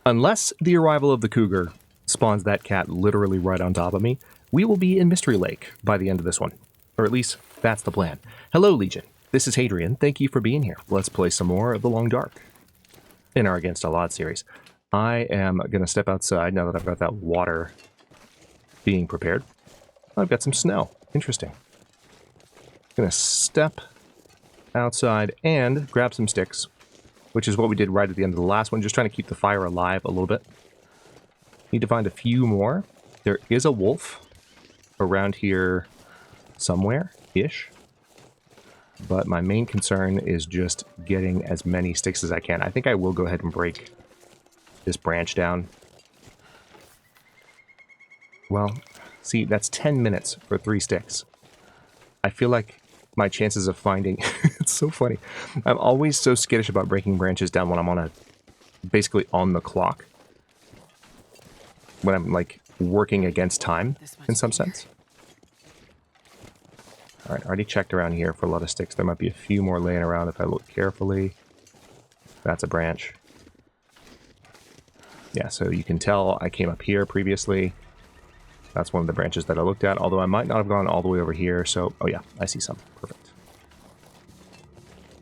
Unless the arrival of the cougar spawns that cat literally right on top of me, we will be in Mystery Lake by the end of this one. Or at least, that's the plan. Hello, Legion. This is Hadrian. Thank you for being here. Let's play some more of The Long Dark in our Against All Odds series. I am going to step outside now that I've got that water being prepared. I've got some snow. Interesting. Going to step outside and grab some sticks, which is what we did right at the end of the last one, just trying to keep the fire alive a little bit. Need to find a few more. There is a wolf around here somewhere-ish, but my main concern is just getting as many sticks as I can. I think I will go ahead and break this branch down. Well, see, that's 10 minutes for 3 sticks. I feel like my chances of finding... It's so funny. I'm always so skittish about breaking branches down when I'm on basically on the clock. When I'm, like, working against time, in some sense. Alright, I already checked around here for a lot of sticks. There might be a few more laying around if I look carefully. That's a branch. Yeah, so you can tell I came up here previously. That's one of the branches that I looked at, although I might not have gone all the way over here, so... Oh yeah, I see some. Perfect.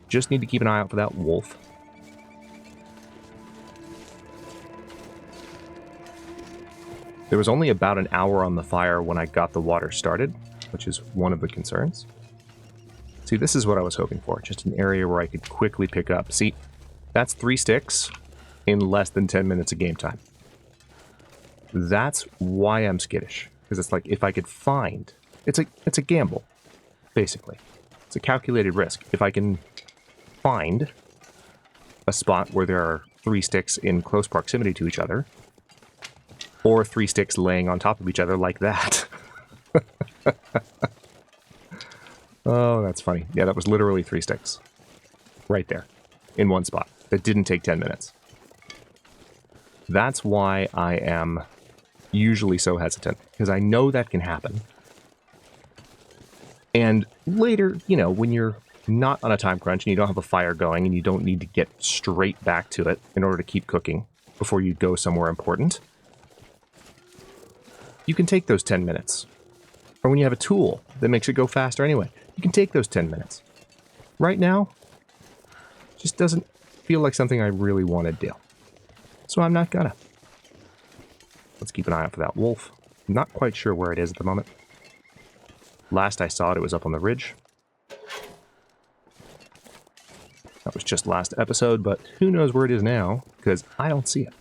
Just need to keep an eye out for that wolf. There was only about an hour on the fire when I got the water started, which is one of the concerns. See, this is what I was hoping for. Just an area where I could quickly pick up. See, that's 3 sticks in less than 10 minutes of game time. That's why I'm skittish. Because it's like, if I could find... It's a gamble, basically. It's a calculated risk. If I can find a spot where there are 3 sticks in close proximity to each other, or 3 sticks laying on top of each other like that. Oh, that's funny. Yeah, that was literally 3 sticks. Right there. In one spot. That didn't take 10 minutes. That's why I am usually so hesitant. Because I know that can happen. And later, you know, when you're not on a time crunch and you don't have a fire going and you don't need to get straight back to it in order to keep cooking before you go somewhere important, you can take those 10 minutes. Or when you have a tool that makes it go faster anyway, you can take those 10 minutes. Right now, just doesn't feel like something I really want to do. So I'm not gonna. Let's keep an eye out for that wolf. I'm not quite sure where it is at the moment. Last I saw it, it was up on the ridge. That was just last episode, but who knows where it is now, because I don't see it.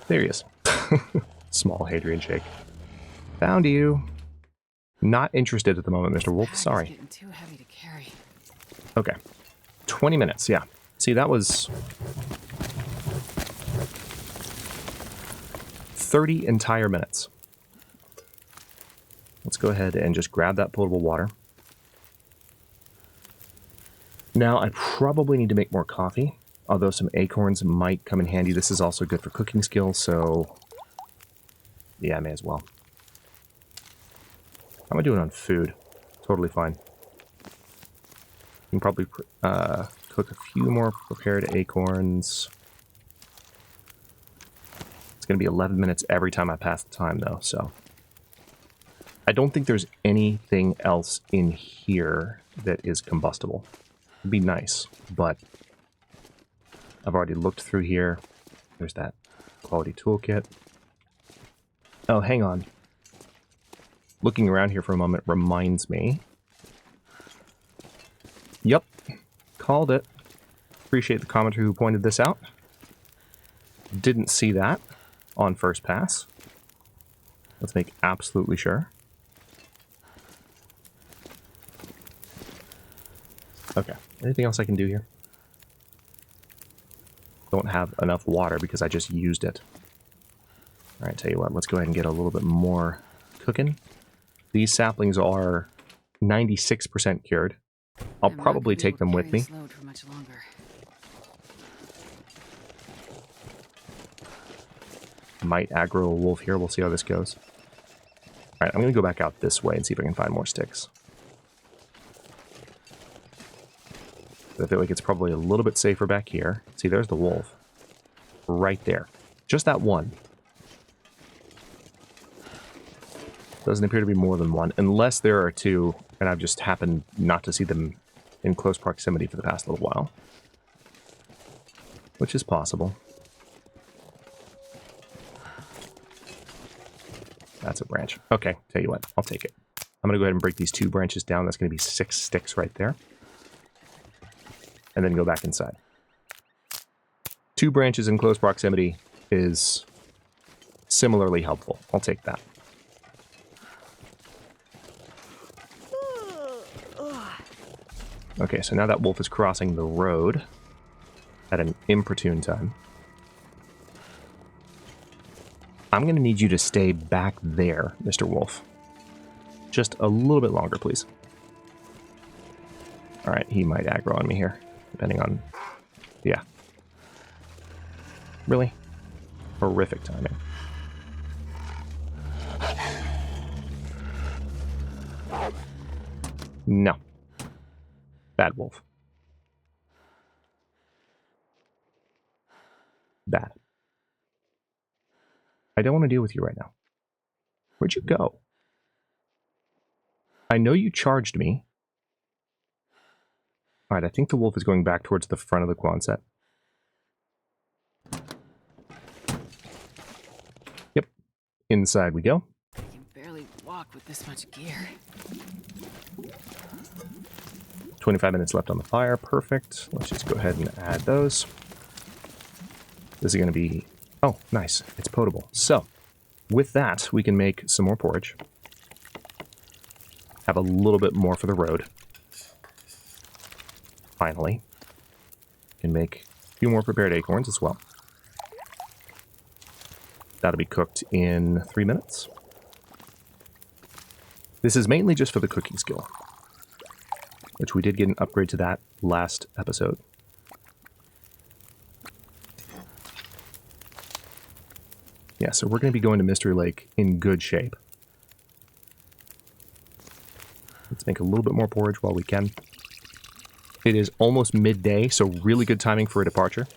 There he is. Small Hadrian shake. Found you. Not interested at the moment, Mr. Wolf. Sorry. Getting too heavy to carry. Okay. 20 minutes, yeah. See, that was 30 entire minutes. Let's go ahead and just grab that potable water. Now, I probably need to make more coffee. Although some acorns might come in handy. This is also good for cooking skills, so... Yeah, I may as well. How am I doing on food? Totally fine. You can probably cook a few more prepared acorns. It's going to be 11 minutes every time I pass the time, though, so... I don't think there's anything else in here that is combustible. It'd be nice, but... I've already looked through here. There's that quality toolkit. Oh, hang on. Looking around here for a moment reminds me. Yep. Called it. Appreciate the commenter who pointed this out. Didn't see that on first pass. Let's make absolutely sure. Okay. Anything else I can do here? Don't have enough water because I just used it. Alright, tell you what, let's go ahead and get a little bit more cooking. These saplings are 96% cured. I'll probably take them with me. Might aggro a wolf here. We'll see how this goes. Alright, I'm going to go back out this way and see if I can find more sticks. I feel like it's probably a little bit safer back here. See, there's the wolf. Right there. Just that one. Doesn't appear to be more than one, unless there are two, and I've just happened not to see them in close proximity for the past little while. Which is possible. That's a branch. Okay, tell you what, I'll take it. I'm going to go ahead and break these 2 branches down. That's going to be 6 sticks right there. And then go back inside. 2 branches in close proximity is similarly helpful. I'll take that. Okay, so now that wolf is crossing the road at an inopportune time. I'm going to need you to stay back there, Mr. Wolf. Just a little bit longer, please. Alright, he might aggro on me here, depending on... Yeah. Really? Horrific timing. No. Bad wolf. Bad. I don't want to deal with you right now. Where'd you go? I know you charged me. Alright, I think the wolf is going back towards the front of the Quonset. Yep. Inside we go. I can barely walk with this much gear. 25 minutes left on the fire. Perfect. Let's just go ahead and add those. This is going to be... Oh, nice. It's potable. So, with that, we can make some more porridge. Have a little bit more for the road. Finally. Can make a few more prepared acorns as well. That'll be cooked in 3 minutes. This is mainly just for the cooking skill, which we did get an upgrade to that last episode. Yeah, so we're going to be going to Mystery Lake in good shape. Let's make a little bit more porridge while we can. It is almost midday, so really good timing for a departure.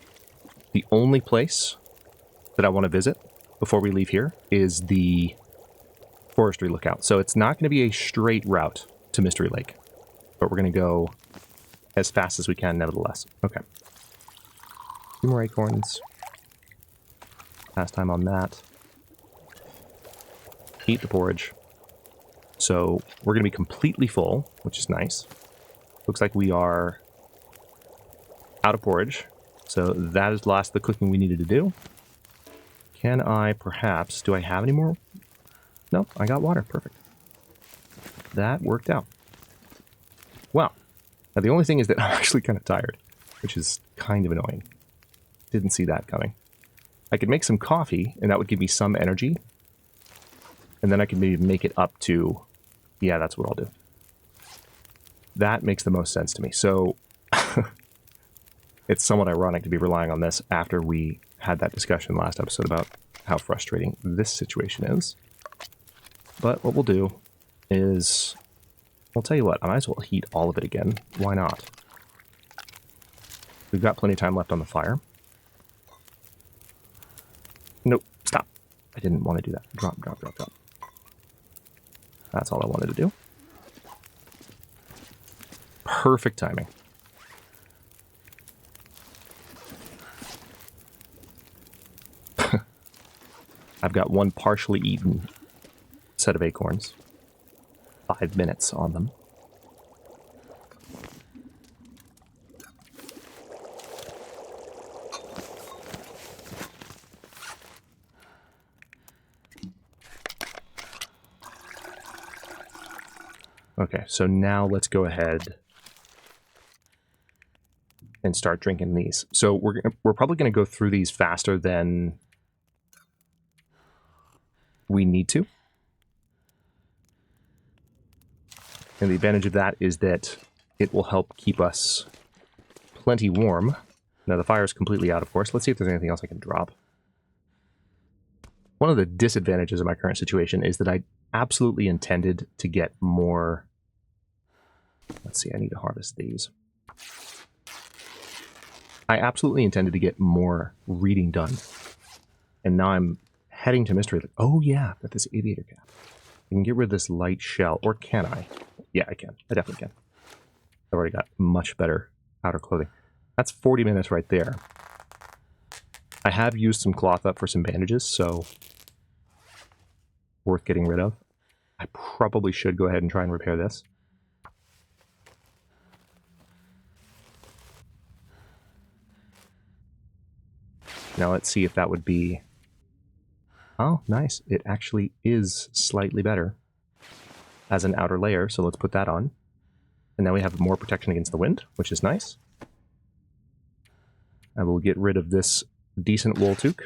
The only place that I want to visit before we leave here is the forestry lookout. So it's not going to be a straight route to Mystery Lake, but we're going to go as fast as we can nevertheless. Okay. 2 more acorns. Last time on that. Eat the porridge. So we're going to be completely full, which is nice. Looks like we are out of porridge. So that is the last of the cooking we needed to do. Can I perhaps... Do I have any more? No, I got water. Perfect. That worked out. Wow. Now the only thing is that I'm actually kind of tired, which is kind of annoying. Didn't see that coming. I could make some coffee, and that would give me some energy. And then I could maybe make it up to... Yeah, that's what I'll do. That makes the most sense to me. So, it's somewhat ironic to be relying on this after we had that discussion last episode about how frustrating this situation is. But what we'll do is... I'll tell you what, I might as well heat all of it again. Why not? We've got plenty of time left on the fire. Nope, stop. I didn't want to do that. Drop, drop, drop, drop. That's all I wanted to do. Perfect timing. I've got one partially eaten set of acorns. 5 minutes on them. Okay, so now let's go ahead and start drinking these. So we're probably going to go through these faster than we need to. And the advantage of that is that it will help keep us plenty warm. Now the fire is completely out, of course. Let's see if there's anything else I can drop. One of the disadvantages of my current situation is that I absolutely intended to get more... Let's see, I need to harvest these. I absolutely intended to get more reading done. And now I'm heading to Mystery Lake. Oh yeah, got this aviator cap. I can get rid of this light shell. Or can I? Yeah, I can. I definitely can. I've already got much better outer clothing. That's 40 minutes right there. I have used some cloth up for some bandages, so worth getting rid of. I probably should go ahead and try and repair this. Now let's see if that would be... Oh, nice. It actually is slightly better as an outer layer, so let's put that on. And now we have more protection against the wind, which is nice. I will get rid of this decent wool toque.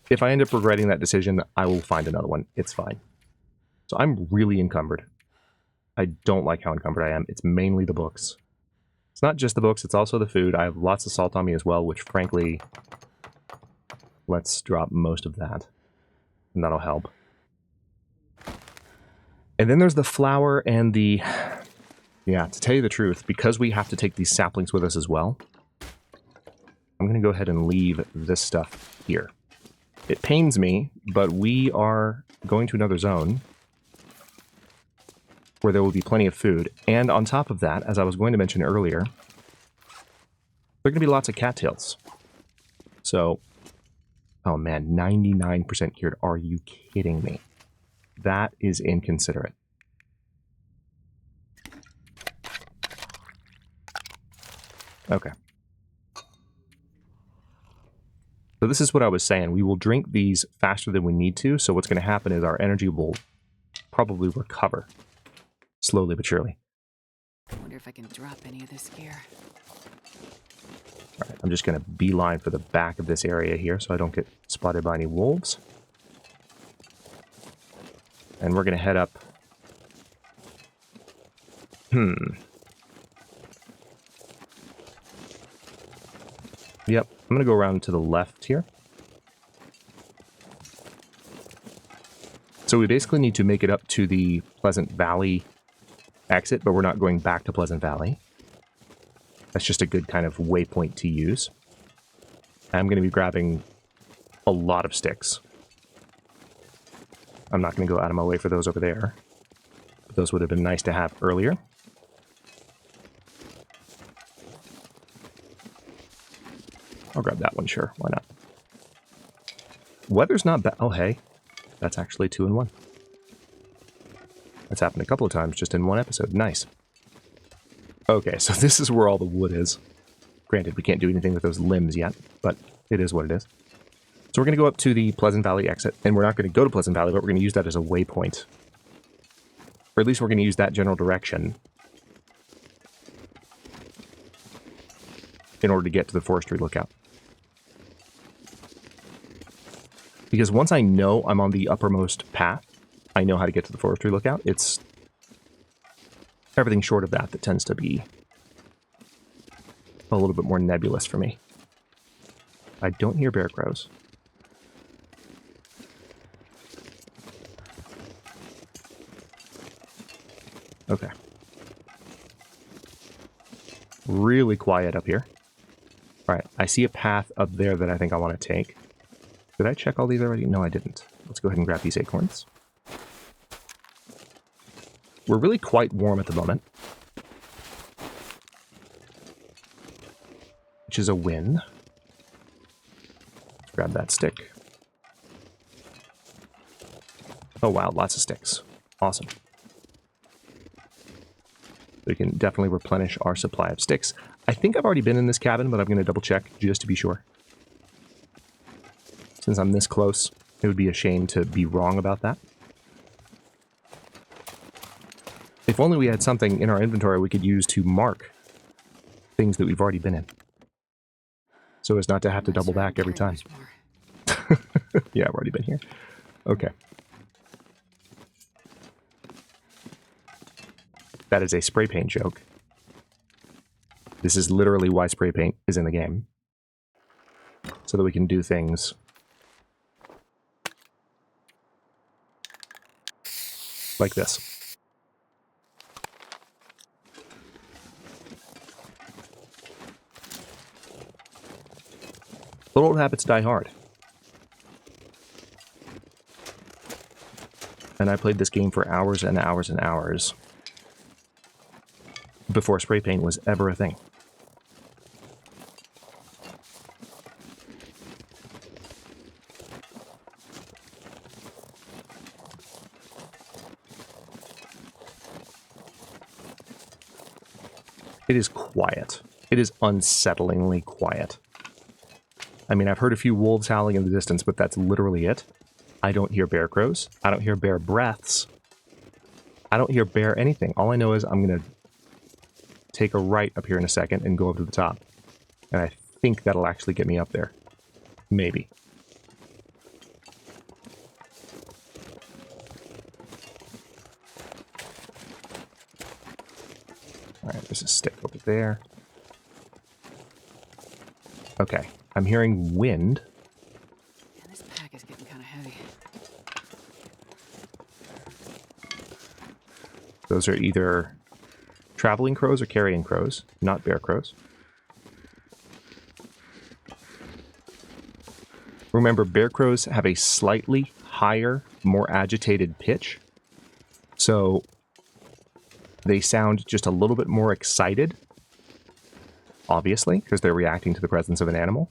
If I end up regretting that decision, I will find another one. It's fine. So I'm really encumbered. I don't like how encumbered I am. It's mainly the books. It's not just the books, it's also the food. I have lots of salt on me as well, which frankly... Let's drop most of that. And that'll help. And then there's the flour and the... Yeah, to tell you the truth, because we have to take these saplings with us as well, I'm going to go ahead and leave this stuff here. It pains me, but we are going to another zone where there will be plenty of food. And on top of that, as I was going to mention earlier, there are going to be lots of cattails. So, oh man, 99% cured. Are you kidding me? That is inconsiderate. Okay. So this is what I was saying. We will drink these faster than we need to, so what's going to happen is our energy will probably recover. Slowly but surely. I wonder if I can drop any of this gear. Alright, I'm just going to beeline for the back of this area here so I don't get spotted by any wolves. And we're going to head up... Yep, I'm going to go around to the left here. So we basically need to make it up to the Pleasant Valley exit, but we're not going back to Pleasant Valley. That's just a good kind of waypoint to use. I'm going to be grabbing a lot of sticks. I'm not going to go out of my way for those over there. But those would have been nice to have earlier. I'll grab that one, sure. Why not? Weather's not bad. Oh, hey. That's actually 2 in 1. That's happened a couple of times just in one episode. Nice. Okay, so this is where all the wood is. Granted, we can't do anything with those limbs yet, but it is what it is. So we're going to go up to the Pleasant Valley exit, and we're not going to go to Pleasant Valley, but we're going to use that as a waypoint. Or at least we're going to use that general direction in order to get to the forestry lookout. Because once I know I'm on the uppermost path, I know how to get to the forestry lookout. It's everything short of that that tends to be a little bit more nebulous for me. I don't hear bear crows. Okay. Really quiet up here. Alright, I see a path up there that I think I want to take. Did I check all these already? No, I didn't. Let's go ahead and grab these acorns. We're really quite warm at the moment, which is a win. Let's grab that stick. Oh wow, lots of sticks. Awesome. We can definitely replenish our supply of sticks. I think I've already been in this cabin, but I'm going to double check just to be sure. Since I'm this close, it would be a shame to be wrong about that. If only we had something in our inventory we could use to mark things that we've already been in. So as not to have to double back every time. Yeah, I've already been here. Okay. That is a spray paint joke. This is literally why spray paint is in the game. So that we can do things like this. Little old habits die hard. And I played this game for hours and hours and hours before spray paint was ever a thing. It is quiet. It is unsettlingly quiet. I mean, I've heard a few wolves howling in the distance, but that's literally it. I don't hear bear crows. I don't hear bear breaths. I don't hear bear anything. All I know is I'm going to take a right up here in a second and go up to the top. And I think that'll actually get me up there. Maybe. Alright, there's a stick over there. Okay, I'm hearing wind. Man, this pack is getting kind of heavy. Those are either traveling crows or carrying crows, not bear crows. Remember, bear crows have a slightly higher, more agitated pitch. So they sound just a little bit more excited, obviously, because they're reacting to the presence of an animal.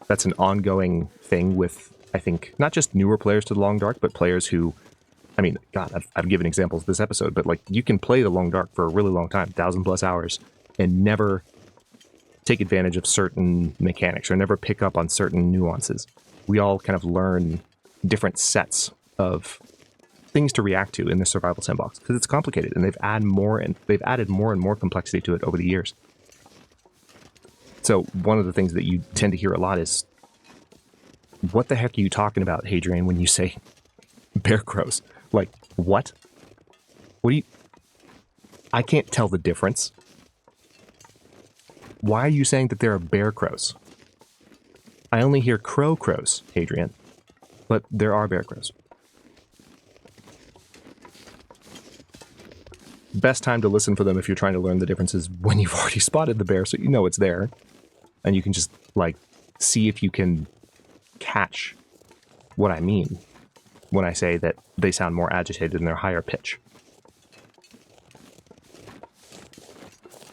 That's an ongoing thing with, I think, not just newer players to the Long Dark, but players who, I mean, God, I've given examples this episode, but like, you can play the Long Dark for a really long time, 1,000+ hours, and never take advantage of certain mechanics or never pick up on certain nuances. We all kind of learn different sets of things to react to in the survival sandbox because it's complicated, and they've added more and more complexity to it over the years. So one of the things that you tend to hear a lot is, what the heck are you talking about, Hadrian, when you say bear crows? Like, what? What do you... I can't tell the difference. Why are you saying that there are bear crows? I only hear crows, Hadrian. But there are bear crows. Best time to listen for them if you're trying to learn the differences when you've already spotted the bear, so you know it's there. And you can just, like, see if you can catch what I mean when I say that they sound more agitated in their higher pitch.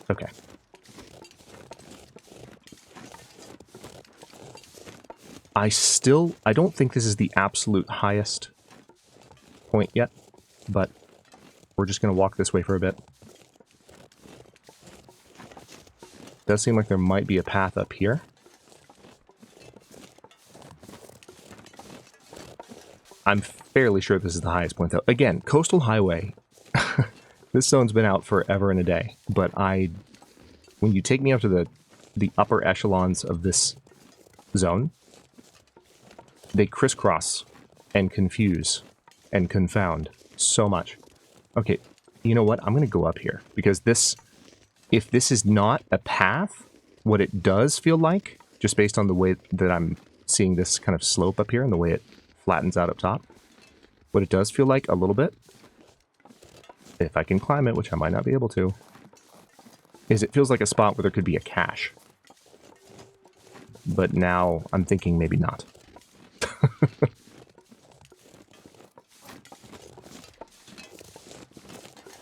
Okay. I don't think this is the absolute highest point yet, but we're just going to walk this way for a bit. Does seem like there might be a path up here. I'm fairly sure this is the highest point, though. Again, Coastal Highway. This zone's been out forever and a day, but when you take me up to the upper echelons of this zone, they crisscross and confuse and confound so much. Okay, you know what? I'm going to go up here, because if this is not a path, what it does feel like, just based on the way that I'm seeing this kind of slope up here and the way it flattens out up top, what it does feel like a little bit, if I can climb it, which I might not be able to, is it feels like a spot where there could be a cache. But now I'm thinking maybe not.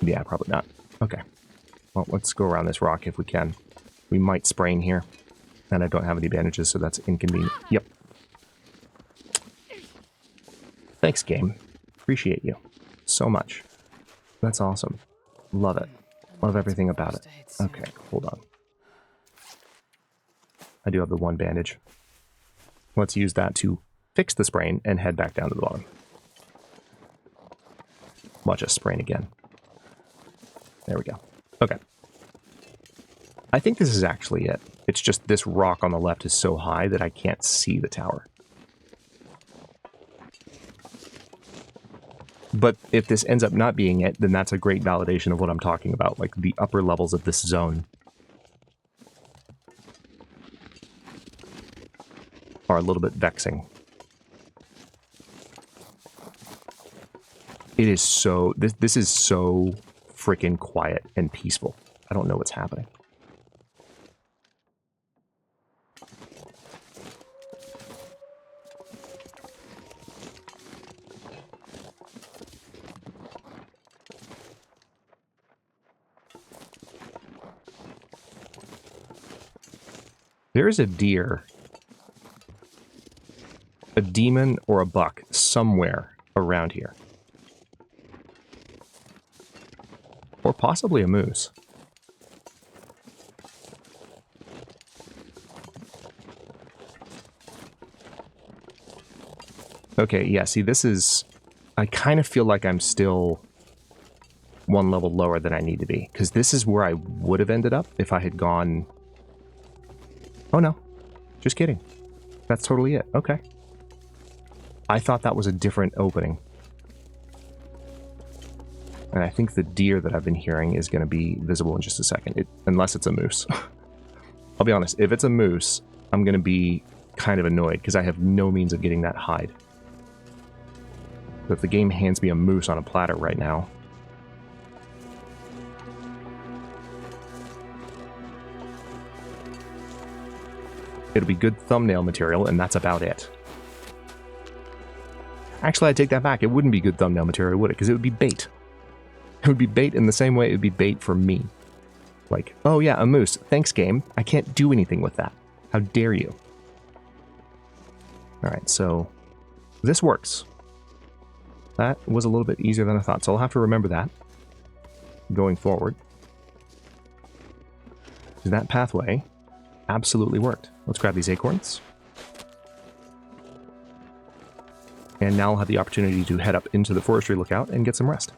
Yeah, probably not. Okay. Well, let's go around this rock if we can. We might sprain here. And I don't have any bandages, so that's inconvenient. Yep. Thanks, game. Appreciate you so much. That's awesome. Love it. Love everything about it. Okay, hold on. I do have the one bandage. Let's use that to fix the sprain and head back down to the bottom. Watch us sprain again. There we go. Okay. I think this is actually it. It's just this rock on the left is so high that I can't see the tower. But if this ends up not being it, then that's a great validation of what I'm talking about, like the upper levels of this zone. are a little bit vexing. It is so... This is so freaking quiet and peaceful. I don't know what's happening. There's a deer, a demon, or a buck somewhere around here. Or possibly a moose. Okay, yeah, see, this is... I kind of feel like I'm still one level lower than I need to be. Because this is where I would have ended up if I had gone... Oh, no. Just kidding. That's totally it. Okay. I thought that was a different opening. And I think the deer that I've been hearing is going to be visible in just a second. Unless it's a moose. I'll be honest. If it's a moose, I'm going to be kind of annoyed because I have no means of getting that hide. But if the game hands me a moose on a platter right now... It'll be good thumbnail material, and that's about it. Actually, I take that back. It wouldn't be good thumbnail material, would it? Because it would be bait. It would be bait in the same way it would be bait for me. Like, oh yeah, a moose. Thanks, game. I can't do anything with that. How dare you? Alright, so this works. That was a little bit easier than I thought, so I'll have to remember that going forward. That pathway absolutely worked. Let's grab these acorns. And now I'll have the opportunity to head up into the forestry lookout and get some rest.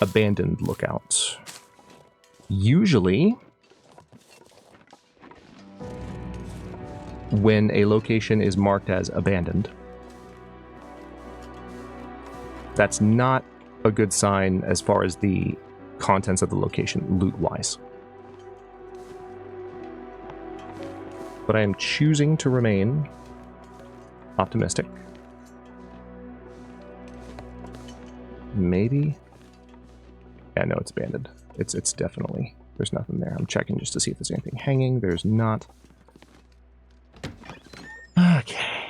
Abandoned lookout. Usually, when a location is marked as abandoned, that's not a good sign as far as the contents of the location, loot-wise. But I am choosing to remain optimistic. Maybe? Yeah, no, it's abandoned. It's definitely... There's nothing there. I'm checking just to see if there's anything hanging. There's not. Okay.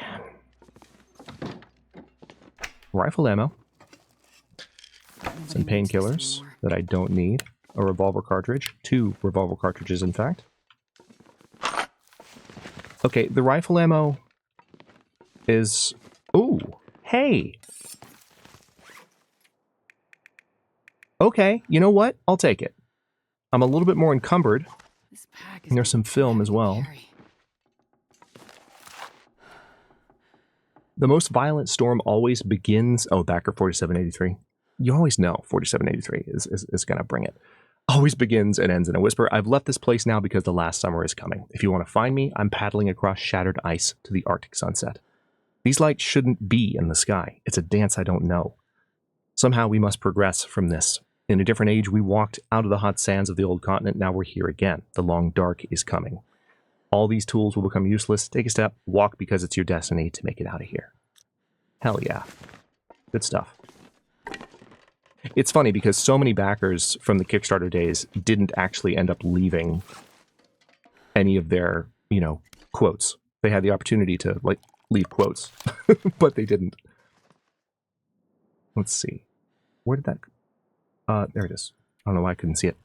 Rifle ammo. Some painkillers that I don't need. A revolver cartridge. 2 revolver cartridges, in fact. Okay, the rifle ammo is... Ooh, hey! Okay, you know what? I'll take it. I'm a little bit more encumbered. And there's some film as well. The most violent storm always begins... Oh, backer 4783. You always know 4783 is going to bring it. Always begins and ends in a whisper. I've left this place now because the last summer is coming. If you want to find me, I'm paddling across shattered ice to the Arctic sunset. These lights shouldn't be in the sky. It's a dance I don't know. Somehow we must progress from this. In a different age, we walked out of the hot sands of the old continent. Now we're here again. The long dark is coming. All these tools will become useless. Take a step. Walk because it's your destiny to make it out of here. Hell yeah. Good stuff. It's funny because so many backers from the Kickstarter days didn't actually end up leaving any of their, you know, quotes. They had the opportunity to, like, leave quotes, but they didn't. Let's see. Where did that... there it is. I don't know why I couldn't see it.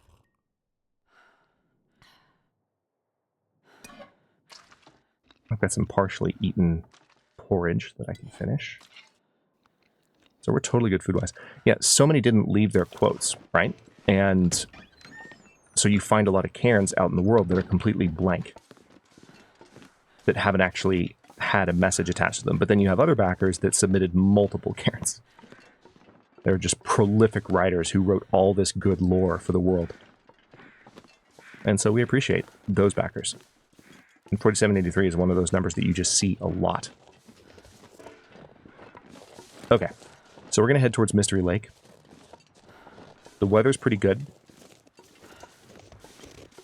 I've got some partially eaten porridge that I can finish. So we're totally good food-wise. Yeah, so many didn't leave their quotes, right? And so you find a lot of cairns out in the world that are completely blank. That haven't actually had a message attached to them. But then you have other backers that submitted multiple cairns. They're just prolific writers who wrote all this good lore for the world. And so we appreciate those backers. And 4783 is one of those numbers that you just see a lot. Okay. So we're going to head towards Mystery Lake. The weather's pretty good.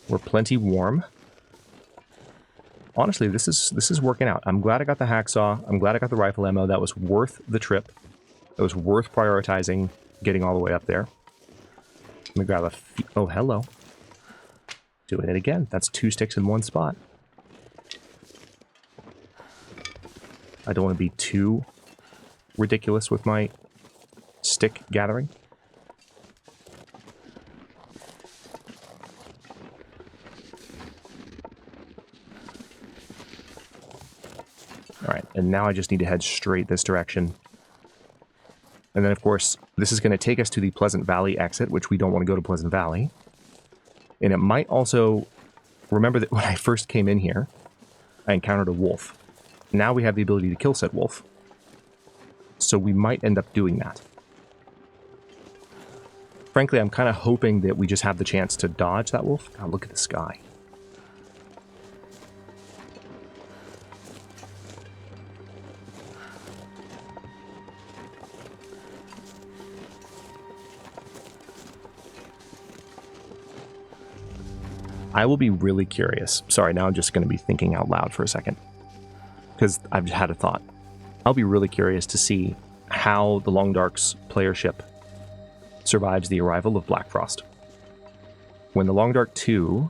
We're plenty warm. Honestly, this is working out. I'm glad I got the hacksaw. I'm glad I got the rifle ammo. That was worth the trip. It was worth prioritizing getting all the way up there. Let me grab a... Oh, hello. Doing it again. That's 2 sticks in one spot. I don't want to be too ridiculous with my stick gathering. Alright, and now I just need to head straight this direction. And then, of course, this is going to take us to the Pleasant Valley exit, which we don't want to go to Pleasant Valley. And it might also... Remember that when I first came in here, I encountered a wolf. Now we have the ability to kill said wolf. So we might end up doing that. Frankly, I'm kind of hoping that we just have the chance to dodge that wolf. God, look at the sky. I will be really curious. Sorry, now I'm just going to be thinking out loud for a second. Because I've had a thought. I'll be really curious to see how the Long Dark's player ship survives the arrival of BLACKFROST. When the Long Dark 2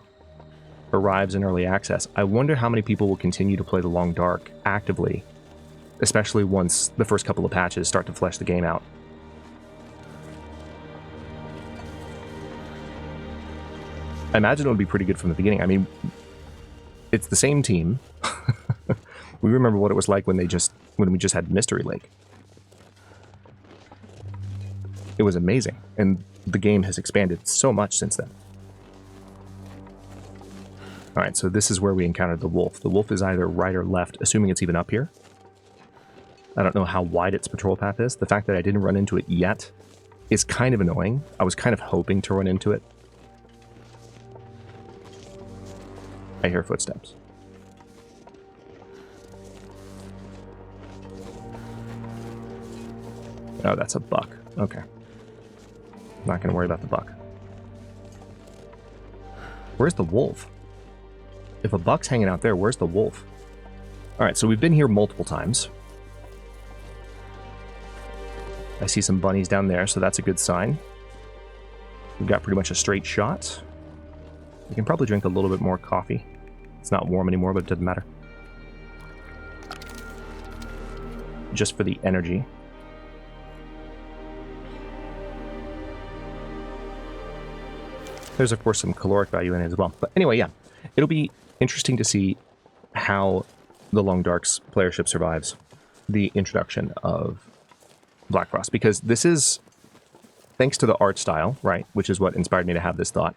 arrives in early access, I wonder how many people will continue to play the Long Dark actively, especially once the first couple of patches start to flesh the game out. I imagine it'll be pretty good from the beginning. I mean, it's the same team. We remember what it was like when we just had Mystery Lake. It was amazing, and the game has expanded so much since then. Alright, so this is where we encountered the wolf. The wolf is either right or left, assuming it's even up here. I don't know how wide its patrol path is. The fact that I didn't run into it yet is kind of annoying. I was kind of hoping to run into it. I hear footsteps. Oh, that's a buck. Okay. Not going to worry about the buck. Where's the wolf? If a buck's hanging out there, where's the wolf? Alright, so we've been here multiple times. I see some bunnies down there, so that's a good sign. We've got pretty much a straight shot. We can probably drink a little bit more coffee. It's not warm anymore, but it doesn't matter. Just for the energy. There's, of course, some caloric value in it as well. But anyway, yeah. It'll be interesting to see how the Long Dark's player ship survives the introduction of BLACKFROST. Because this is, thanks to the art style, right, which is what inspired me to have this thought,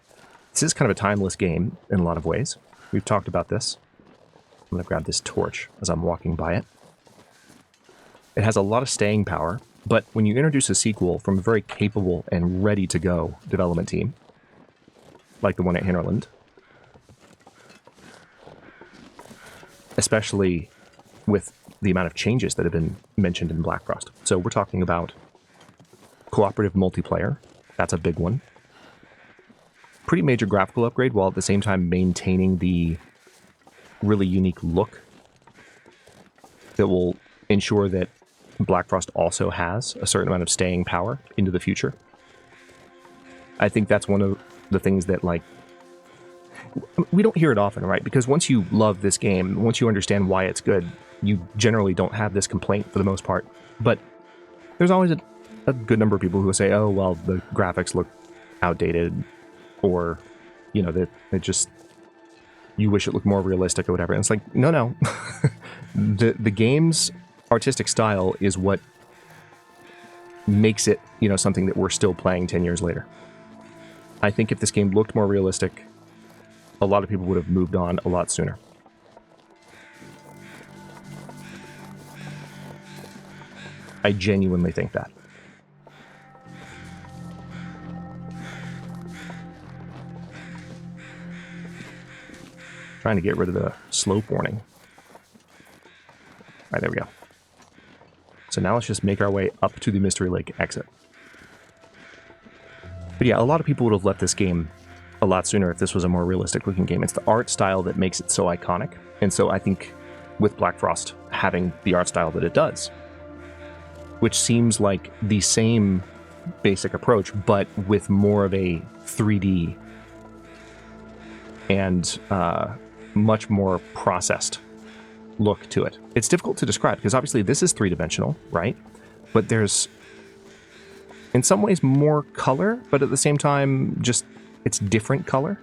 this is kind of a timeless game in a lot of ways. We've talked about this. I'm going to grab this torch as I'm walking by it. It has a lot of staying power, but when you introduce a sequel from a very capable and ready-to-go development team, like the one at Hinterland, especially with the amount of changes that have been mentioned in BLACKFROST. So we're talking about cooperative multiplayer. That's a big one. Pretty major graphical upgrade, while at the same time maintaining the really unique look that will ensure that BLACKFROST also has a certain amount of staying power into the future. I think that's one of the things that, like, we don't hear it often, right? Because once you love this game, once you understand why it's good, you generally don't have this complaint for the most part. But there's always a good number of people who will say, oh, well, the graphics look outdated, or, you know, that it just, you wish it looked more realistic or whatever. And it's like, no. The game's artistic style is what makes it, you know, something that we're still playing 10 years later. I think if this game looked more realistic, a lot of people would have moved on a lot sooner. I genuinely think that. Trying to get rid of the slope warning. All right, there we go. So now let's just make our way up to the Mystery Lake exit. But yeah, a lot of people would have left this game a lot sooner if this was a more realistic looking game. It's the art style that makes it so iconic. And so I think with BLACKFROST having the art style that it does, which seems like the same basic approach, but with more of a 3D and much more processed look to it. It's difficult to describe because obviously this is three-dimensional, right? But there's, in some ways, more color, but at the same time, just it's different color.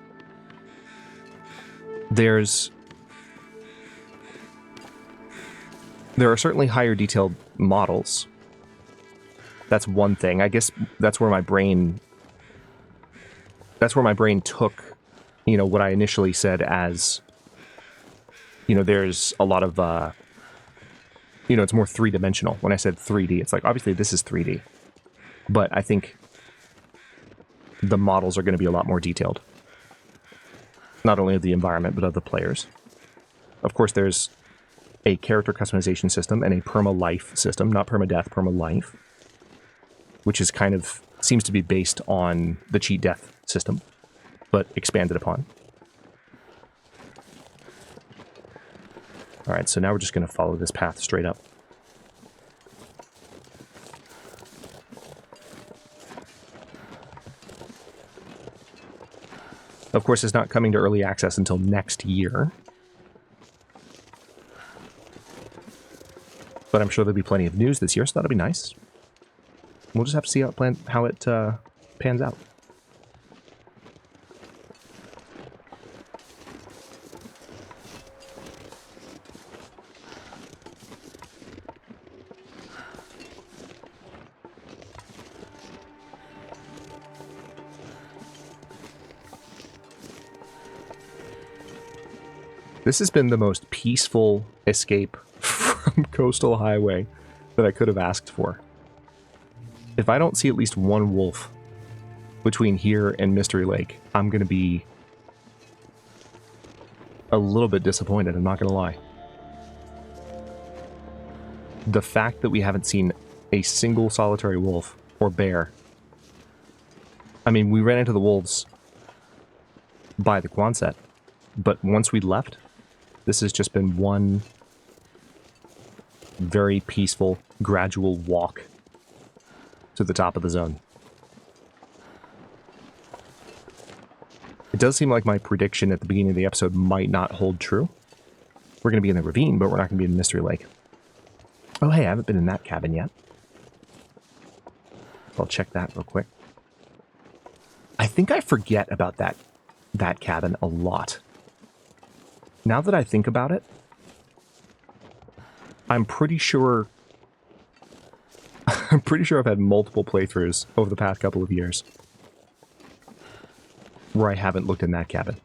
There are certainly higher detailed models. That's one thing. I guess that's where my brain took, you know, what I initially said as, you know, there's a lot of, you know, it's more three-dimensional. When I said 3D, it's like, obviously this is 3D. But I think the models are going to be a lot more detailed. Not only of the environment, but of the players. Of course, there's a character customization system and a perma-life system. Not perma-death, perma-life. Which is kind of, seems to be based on the cheat death system, but expanded upon. Alright, so now we're just going to follow this path straight up. Of course, it's not coming to early access until next year. But I'm sure there'll be plenty of news this year, so that'll be nice. We'll just have to see how it pans out. This has been the most peaceful escape from Coastal Highway that I could have asked for. If I don't see at least one wolf between here and Mystery Lake, I'm going to be a little bit disappointed, I'm not going to lie. The fact that we haven't seen a single solitary wolf or bear. I mean, we ran into the wolves by the Quonset, but once we left, this has just been one very peaceful, gradual walk to the top of the zone. It does seem like my prediction at the beginning of the episode might not hold true. We're going to be in the ravine, but we're not going to be in Mystery Lake. Oh, hey, I haven't been in that cabin yet. I'll check that real quick. I think I forget about that cabin a lot. Now that I think about it, I'm pretty sure I've had multiple playthroughs over the past couple of years where I haven't looked in that cabin.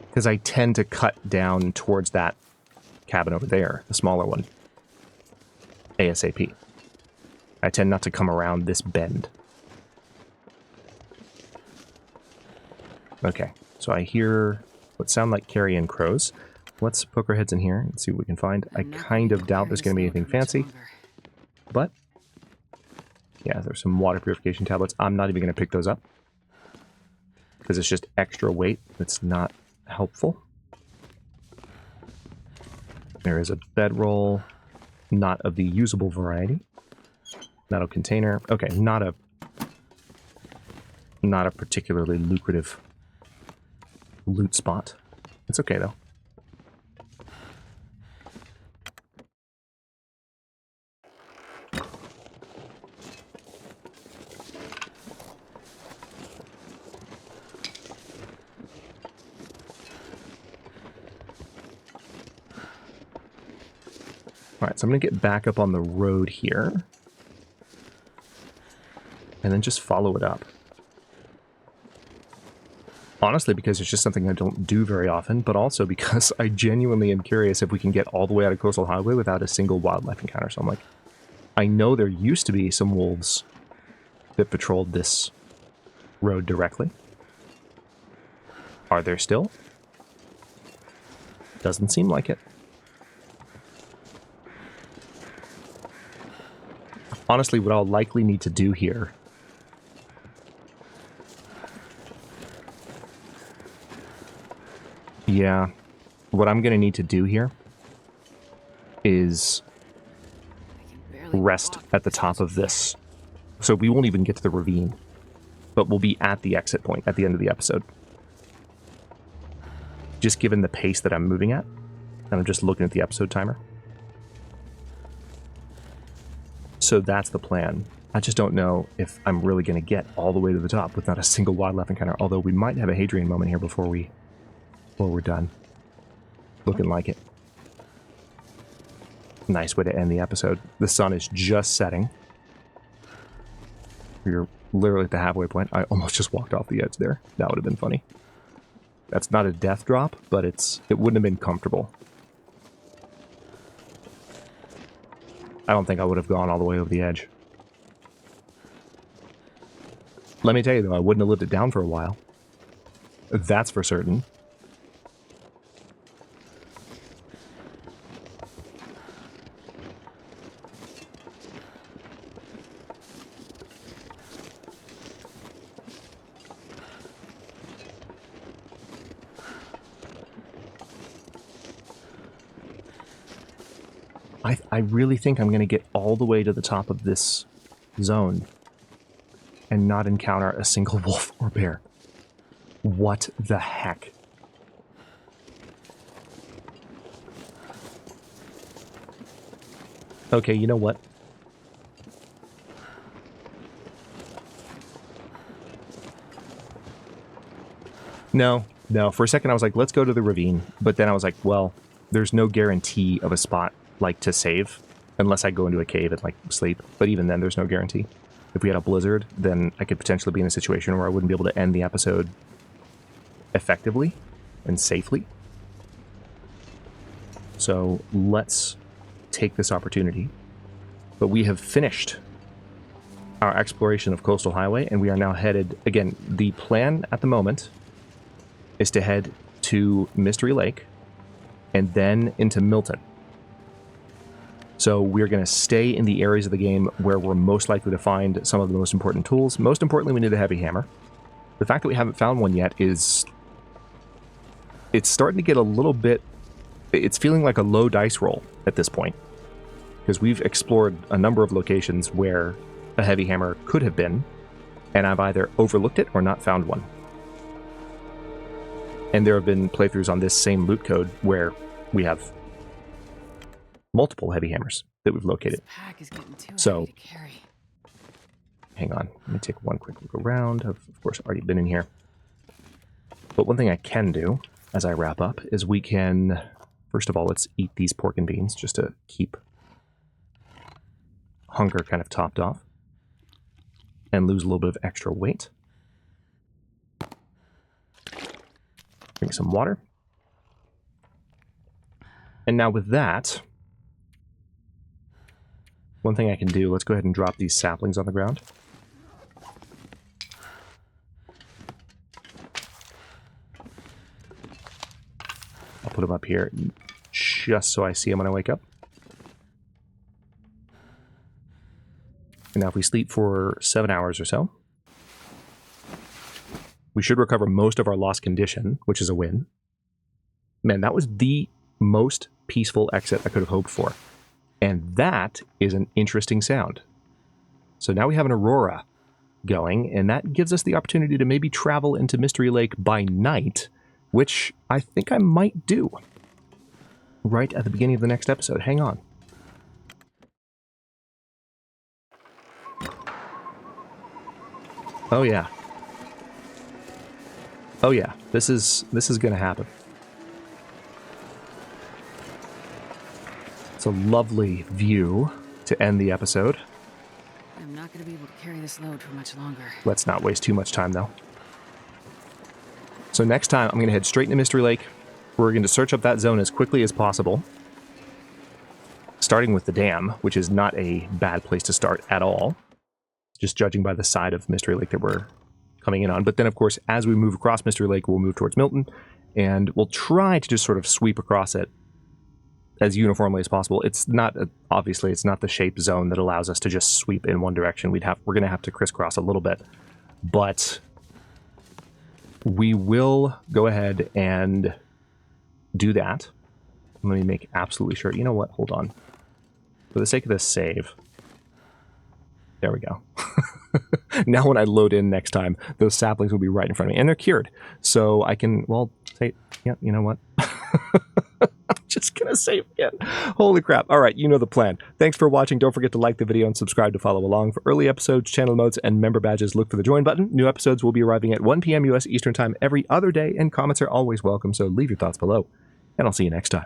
Because I tend to cut down towards that cabin over there, the smaller one, ASAP. I tend not to come around this bend. Okay, so I hear what sound like carrion crows. Let's poke our heads in here and see what we can find. I kind of doubt there's going to be anything fancy. But, yeah, there's some water purification tablets. I'm not even going to pick those up. Because it's just extra weight that's not helpful. There is a bedroll, not of the usable variety. Metal container. Okay, not a particularly lucrative loot spot. It's okay, though. Alright, so I'm going to get back up on the road here. And then just follow it up. Honestly, because it's just something I don't do very often, but also because I genuinely am curious if we can get all the way out of Coastal Highway without a single wildlife encounter. So I'm like, I know there used to be some wolves that patrolled this road directly. Are there still? Doesn't seem like it. honestly, what I'll likely need to do here what I'm going to need to do here is rest at the top of this. So we won't even get to the ravine, but we'll be at the exit point at the end of the episode. Just given the pace that I'm moving at, and I'm just looking at the episode timer. So that's the plan. I just don't know if I'm really going to get all the way to the top with not a single wildlife encounter, although we might have a Hadrian moment here before we're done. Looking like it. Nice way to end the episode. The sun is just setting. We're literally at the halfway point. I almost just walked off the edge there. That would have been funny. That's not a death drop, but it wouldn't have been comfortable. I don't think I would have gone all the way over the edge. Let me tell you though, I wouldn't have lived it down for a while. That's for certain. I really think I'm going to get all the way to the top of this zone and not encounter a single wolf or bear. What the heck? Okay, you know what? No. For a second I was like, let's go to the ravine. But then I was like, well, there's no guarantee of a spot like to save unless I go into a cave and like sleep. But even then there's no guarantee. If we had a blizzard, then I could potentially be in a situation where I wouldn't be able to end the episode effectively and safely. So let's take this opportunity. But we have finished our exploration of Coastal Highway, and we are now headed, again, the plan at the moment is to head to Mystery Lake and then into Milton. So we're going to stay in the areas of the game where we're most likely to find some of the most important tools. Most importantly, we need a heavy hammer. The fact that we haven't found one yet is... it's starting to get a little bit... it's feeling like a low dice roll at this point. Because we've explored a number of locations where a heavy hammer could have been, and I've either overlooked it or not found one. And there have been playthroughs on this same loot code where we have multiple heavy hammers that we've located. This pack is getting too So, heavy to carry. Hang on, let me take one quick look around. I've, of course, already been in here. But one thing I can do as I wrap up is we can, first of all, let's eat these pork and beans just to keep hunger kind of topped off and lose a little bit of extra weight. Drink some water. And now with that, one thing I can do, let's go ahead and drop these saplings on the ground. I'll put them up here just so I see them when I wake up. And now if we sleep for 7 hours or so, we should recover most of our lost condition, which is a win. Man, that was the most peaceful exit I could have hoped for. And that is an interesting sound. So now we have an aurora going, and that gives us the opportunity to maybe travel into Mystery Lake by night, which I think I might do right at the beginning of the next episode. Hang on. Oh yeah. Oh yeah, this is going to happen. It's a lovely view to end the episode. I'm not going to be able to carry this load for much longer. Let's not waste too much time, though. So next time, I'm going to head straight into Mystery Lake. We're going to search up that zone as quickly as possible. Starting with the dam, which is not a bad place to start at all. Just judging by the side of Mystery Lake that we're coming in on. But then, of course, as we move across Mystery Lake, we'll move towards Milton. And we'll try to just sort of sweep across it as uniformly as possible. It's not, obviously, it's not the shape zone that allows us to just sweep in one direction. We're going to have to crisscross a little bit. But we will go ahead and do that. Let me make absolutely sure. You know what? Hold on. For the sake of this save. There we go. Now when I load in next time, those saplings will be right in front of me. And they're cured. So I can, well, say, yeah, you know what? I'm just going to save again. Holy crap. All right, you know the plan. Thanks for watching. Don't forget to like the video and subscribe to follow along. For early episodes, channel modes, and member badges, look for the join button. New episodes will be arriving at 1 p.m. U.S. Eastern Time every other day, and comments are always welcome, so leave your thoughts below. And I'll see you next time.